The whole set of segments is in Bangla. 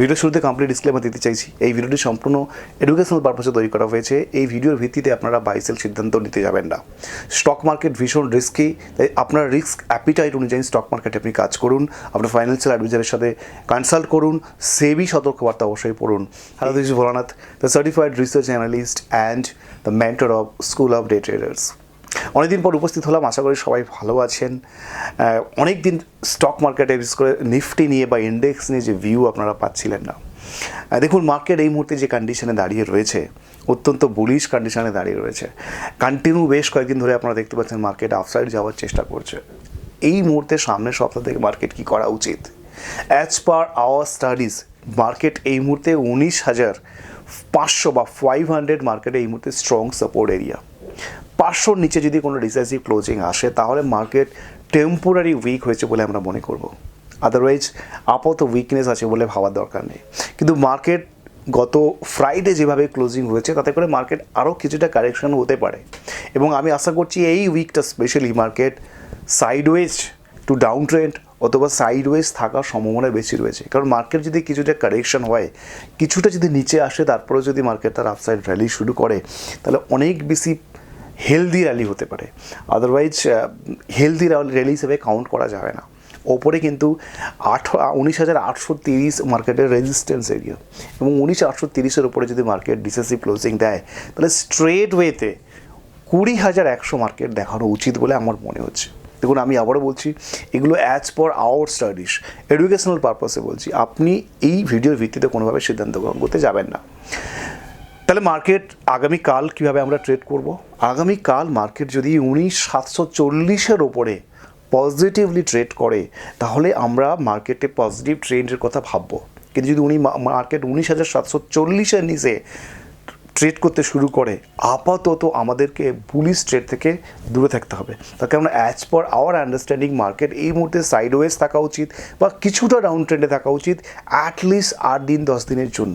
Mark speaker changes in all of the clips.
Speaker 1: ভিডিও শুরুতে কমপ্লিট ডিসক্লেমার দিতে চাইছি, এই ভিডিওটি সম্পূর্ণ এডুকেশনাল পারপাসে তৈরি করা হয়েছে। এই ভিডিওর ভিত্তিতে আপনারা বাই সেল সিদ্ধান্ত নিতে যাবেন না। স্টক মার্কেট ভীষণ রিস্কি, তাই আপনার রিস্ক অ্যাপিটাইট অনুযায়ী স্টক মার্কেটে আপনি কাজ করুন। আপনার ফাইন্যান্সিয়াল অ্যাডভাইজারের সাথে কনসাল্ট করুন, সেবি সতর্কবার্তা অবশ্যই পড়ুন। Hello, this is Bholanath, the certified research analyst and the mentor of school off day traders. অনেকদিন পর উপস্থিত হলাম, আশা করি সবাই ভালো আছেন। অনেক দিন স্টক মার্কেটে বিশেষ করে নিফটি নিয়ে বা ইন্ডেক্স নিয়ে যে ভিউ আপনারা পাচ্ছিলেন না। দেখুন, মার্কেট এই মুহূর্তে যে কন্ডিশনে দাঁড়িয়ে রয়েছে, অত্যন্ত বুলিশ কন্ডিশনে দাঁড়িয়ে রয়েছে। কন্টিনিউ বেশ কয়েকদিন ধরে আপনারা দেখতে পাচ্ছেন মার্কেট আপসাইড যাওয়ার চেষ্টা করছে। এই মুহূর্তে সামনের সপ্তাহ থেকে মার্কেট কী করা উচিত? As per our studies market এই মুহূর্তে 19,500 বা 500 মার্কেটে এই মুহূর্তে স্ট্রং সাপোর্ট এরিয়া। 500 নিচে যদি কোনো ডিসাইসিভ ক্লোজিং আসে তাহলে মার্কেট টেম্পোরারি উইক হয়েছে বলে আমরা মনে করব। আদারওয়াইজ আপাতত উইকনেস আছে বলে ভাবার দরকার নেই। কিন্তু মার্কেট গত ফ্রাইডে যেভাবে ক্লোজিং হয়েছে তাতে করে মার্কেট আরও কিছুটা কারেকশন হতে পারে, এবং আমি আশা করছি এই উইকটা specially market sideways to down trend অথবা সাইডওয়েজ থাকার সম্ভাবনা বেশি রয়েছে। কারণ মার্কেট যদি কিছুটা কারেকশন হয়, কিছুটা যদি নিচে আসে, তারপরে যদি মার্কেট তার আপসাইড র্যালি শুরু করে, তাহলে অনেক বেশি হেলদি র্যালি হতে পারে। আদারওয়াইজ হেলদি র্যালি হিসেবে কাউন্ট করা যাবে না। ওপরে কিন্তু 19,830 মার্কেটের রেজিস্ট্যান্স এরিয়া, এবং 19,830-এর ওপরে যদি মার্কেট ডিসেসিভ ক্লোজিং দেয় তাহলে স্ট্রেট ওয়েতে 20,100 মার্কেট দেখানো উচিত বলে আমার মনে হচ্ছে। দেখুন, আমি আবারও বলছি, এগুলো as per our studies, educational পারপাসে বলছি। আপনি এই ভিডিওর ভিত্তিতে কোনোভাবে সিদ্ধান্ত গ্রহণ করতে যাবেন না। তাহলে মার্কেট আগামীকাল কীভাবে আমরা ট্রেড করব? আগামীকাল মার্কেট যদি 19,740-এর ওপরে পজিটিভলি ট্রেড করে তাহলে আমরা মার্কেটে পজিটিভ ট্রেন্ডের কথা ভাববো। কিন্তু যদি মার্কেট 19,740-এর নিচে ট্রেড করতে শুরু করে, আপাতত আমাদেরকে বুলিশ ট্রেড থেকে দূরে থাকতে হবে। তার কারণ as per our understanding market এই মুহূর্তে সাইডওয়েজ থাকা উচিত বা কিছুটা ডাউন ট্রেন্ডে থাকা উচিত অ্যাটলিস্ট 8 দিন 10 দিনের জন্য।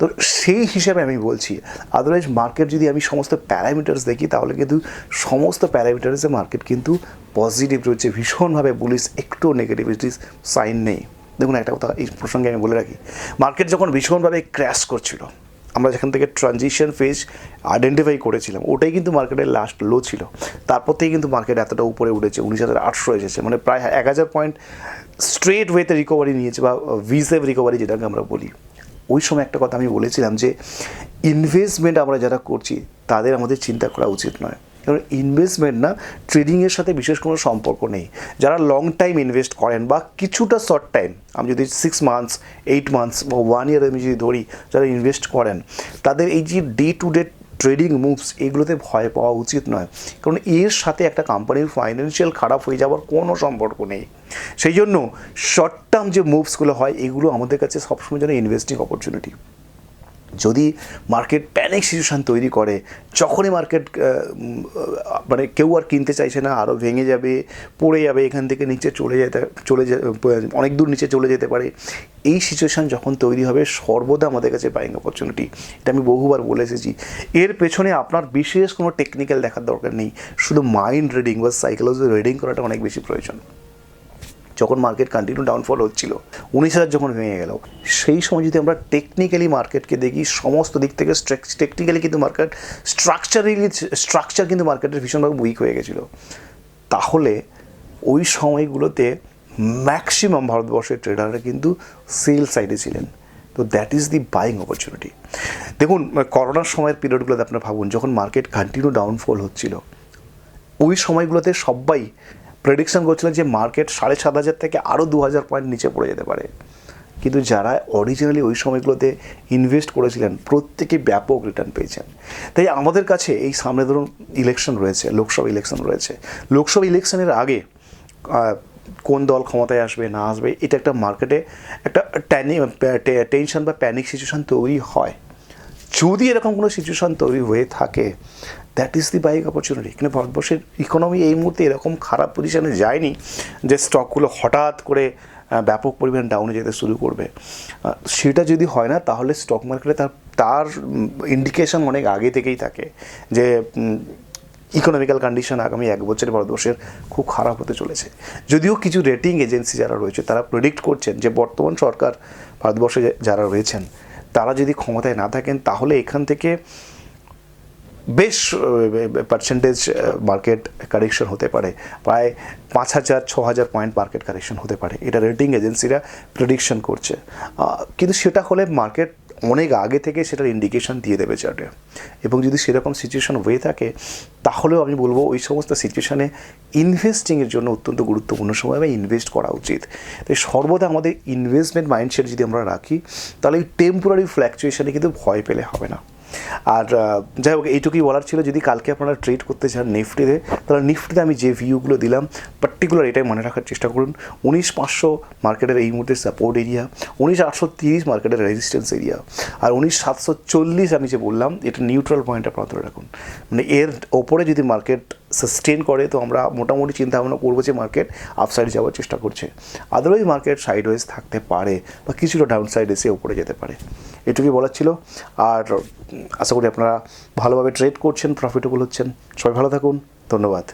Speaker 1: তো সেই হিসাবে আমি বলছি। আদারওয়াইজ মার্কেট যদি আমি সমস্ত প্যারামিটার্স দেখি তাহলে কিন্তু সমস্ত প্যারামিটার্সে মার্কেট কিন্তু পজিটিভ রয়েছে, ভীষণভাবে বুলিশ, একটু নেগেটিভিটিস সাইন নেই। দেখুন, একটা কথা এই প্রসঙ্গে আমি বলে রাখি, মার্কেট যখন ভীষণভাবে ক্র্যাশ করছিল, আমরা যেখান থেকে ট্রানজিশন ফেজ আইডেন্টিফাই করেছিলাম, ওটাই কিন্তু মার্কেটের লাস্ট লো ছিল। তারপর থেকে কিন্তু মার্কেট এতটা উপরে উঠেছে, 19,800 এসেছে, মানে প্রায় 1,000 পয়েন্ট স্ট্রেট ওয়েতে রিকভারি নিয়েছে, বা ভিসেভ রিকভারি যেটাকে আমরা বলি। ওই সময় একটা কথা আমি বলেছিলাম যে ইনভেস্টমেন্ট আমরা যারা করছি তাদের আমাদের চিন্তা করা উচিত নয়। কারণ ইনভেস্টমেন্ট না, ট্রেডিংয়ের সাথে বিশেষ কোনো সম্পর্ক নেই। যারা লং টাইম ইনভেস্ট করেন বা কিছুটা শর্ট টাইম, আমি যদি 6 মান্থস 8 মান্থস বা 1 ইয়ার আমি যদি ধরি, যারা ইনভেস্ট করেন তাদের এই যে day to day trading moves, এগুলোতে ভয় পাওয়া উচিত নয়। কারণ এর সাথে একটা কোম্পানির ফাইন্যান্সিয়াল খারাপ হয়ে যাওয়ার কোনো সম্পর্ক নেই। সেই জন্য শর্ট টার্ম যে মুভসগুলো হয়, এগুলো আমাদের কাছে সবসময় যেন ইনভেস্টিং অপরচুনিটি। যদি মার্কেট প্যানিক সিচুয়েশান তৈরি করে, যখনই মার্কেট মানে কেউ আর কিনতে চাইছে না, আরও ভেঙে যাবে, পড়ে যাবে, এখান থেকে নিচে অনেক দূর নিচে চলে যেতে পারে, এই সিচুয়েশান যখন তৈরি হবে, সর্বদা আমাদের কাছে বাইং অপরচুনিটি। এটা আমি বহুবার বলে এসেছি। এর পেছনে আপনার বিশেষ কোনো টেকনিক্যাল দেখার দরকার নেই, শুধু মাইন্ড রিডিং বা সাইকোলজি রিডিং করাটা অনেক বেশি প্রয়োজন। যখন মার্কেট কন্টিনিউ ডাউনফল হচ্ছিল, 19,000 যখন ভেঙে গেল, সেই সময় যদি আমরা টেকনিক্যালি মার্কেটকে দেখি, সমস্ত দিক থেকে টেকনিক্যালি কিন্তু মার্কেট স্ট্রাকচার কিন্তু মার্কেটের ভীষণভাবে উইক হয়ে গেছিলো। তাহলে ওই সময়গুলোতে ম্যাক্সিমাম ভারতবর্ষের ট্রেডাররা কিন্তু সেল সাইডে ছিলেন। তো that is the buying opportunity. দেখুন, করোনার সময়ের পিরিয়ডগুলোতে আপনারা ভাবুন, যখন মার্কেট কন্টিনিউ ডাউনফল হচ্ছিল, ওই সময়গুলোতে সবাই প্রেডিকশন করছিলেন যে মার্কেট 7,500 থেকে আরও 2,000 পয়েন্ট নিচে পড়ে যেতে পারে। কিন্তু যারা অরিজিনালি ওই সময়গুলোতে ইনভেস্ট করেছিলেন, প্রত্যেকে ব্যাপক রিটার্ন পেয়েছেন। তাই আমাদের কাছে এই সামনে ধরুন ইলেকশন রয়েছে, লোকসভা ইলেকশন রয়েছে। লোকসভা ইলেকশনের আগে কোন দল ক্ষমতায় আসবে না আসবে, এটা একটা মার্কেটে একটা টেনশন বা প্যানিক সিচুয়েশান তৈরি হয়। যদি এরকম কোনো সিচুয়েশান তৈরি হয়ে থাকে, that is the buying opportunity. কিন্তু ভারতবর্ষের ইকোনমি এই মুহূর্তে এরকম খারাপ পজিশানে যায়নি যে স্টকগুলো হঠাৎ করে ব্যাপক পরিমাণ ডাউনে যেতে শুরু করবে। সেটা যদি হয় না, তাহলে স্টক মার্কেটে তার ইন্ডিকেশন অনেক আগে থেকেই থাকে যে ইকোনমিক্যাল কন্ডিশন আগামী এক বছরে ভারতবর্ষের খুব খারাপ হতে চলেছে। যদিও কিছু রেটিং এজেন্সি যারা রয়েছে তারা প্রেডিক্ট করছেন যে বর্তমান সরকার ভারতবর্ষে যারা রয়েছেন তারা যদি ক্ষমতায় না থাকেন তাহলে এখান থেকে বেশ পার্সেন্টেজ মার্কেট কারেকশন হতে পারে, প্রায় 5,000-6,000 পয়েন্ট মার্কেট কারেকশন হতে পারে, এটা রেটিং এজেন্সিরা প্রেডিকশন করছে। কিন্তু সেটা হলে মার্কেট অনেক আগে থেকে সেটার ইন্ডিকেশন দিয়ে দেবে চার্টে, এবং যদি সেরকম সিচুয়েশন হয়ে থাকে তাহলেও আমি বলবো ওই সমস্ত সিচুয়েশানে ইনভেস্টিংয়ের জন্য অত্যন্ত গুরুত্বপূর্ণ সময় বা ইনভেস্ট করা উচিত। তাই সর্বদা আমাদের ইনভেস্টমেন্ট মাইন্ডসেট যদি আমরা রাখি তাহলে এই টেম্পোরারি ফ্ল্যাকচুয়েশনে কিন্তু ভয় পেলে হবে না। আর যাই হোক, এইটুকুই বলার ছিল। যদি কালকে আপনারা ট্রেড করতে চান নিফটিতে, তাহলে নিফটিতে আমি যে ভিউগুলো দিলাম পার্টিকুলার এটাই মনে রাখার চেষ্টা করুন। 19,500 মার্কেটের এই মুহূর্তে সাপোর্ট এরিয়া, 19,830 মার্কেটের রেজিস্ট্যান্স এরিয়া, আর 19,740 আমি যে বললাম এটা নিউট্রাল পয়েন্ট আপনারা ধরে রাখুন। মানে এর ওপরে যদি মার্কেট সাস্টেন করে তো আমরা মোটামুটি চিন্তা ভাবনা করবো যে মার্কেট আপসাইড যাওয়ার চেষ্টা করছে, আদারওয়াইজ মার্কেট সাইডওয়েজ থাকতে পারে বা কিছুটা ডাউন সাইড এসে ওপরে যেতে পারে। এটুকুই বলার ছিল। আর আশা করি আপনারা ভালোভাবে ট্রেড করছেন, প্রফিটেবল হচ্ছেন। সবাই ভালো থাকুন, ধন্যবাদ।